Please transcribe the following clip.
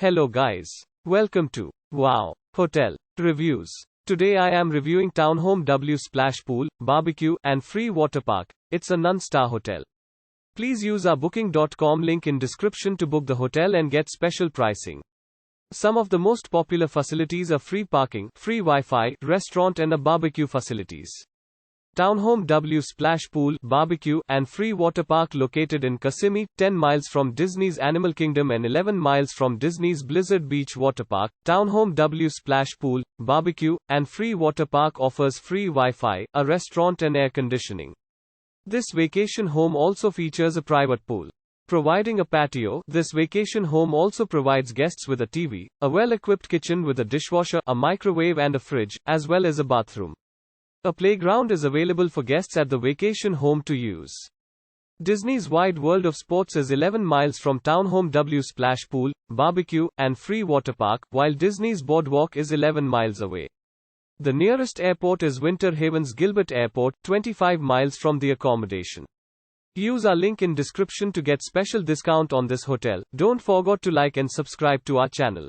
Hello guys. Welcome to Wow Hotel Reviews. Today I am reviewing Townhome W Splash Pool, Barbecue, and Free Water Park. It's a non-star hotel. Please use our booking.com link in description to book the hotel and get special pricing. Some of the most popular facilities are free parking, free Wi-Fi, restaurant and a barbecue facilities. Townhome W Splash Pool, Barbecue, and Free Water Park located in Kissimmee, 10 miles from Disney's Animal Kingdom and 11 miles from Disney's Blizzard Beach Water Park. Townhome W Splash Pool, Barbecue, and Free Water Park offers free Wi-Fi, a restaurant and air conditioning. This vacation home also features a private pool. Providing a patio, this vacation home also provides guests with a TV, a well-equipped kitchen with a dishwasher, a microwave and a fridge, as well as a bathroom. A playground is available for guests at the vacation home to use. Disney's Wide World of Sports is 11 miles from Townhome W Splash Pool, Barbecue, and Free Water Park, while Disney's Boardwalk is 11 miles away. The nearest airport is Winter Haven's Gilbert Airport, 25 miles from the accommodation. Use our link in description to get special discount on this hotel. Don't forget to like and subscribe to our channel.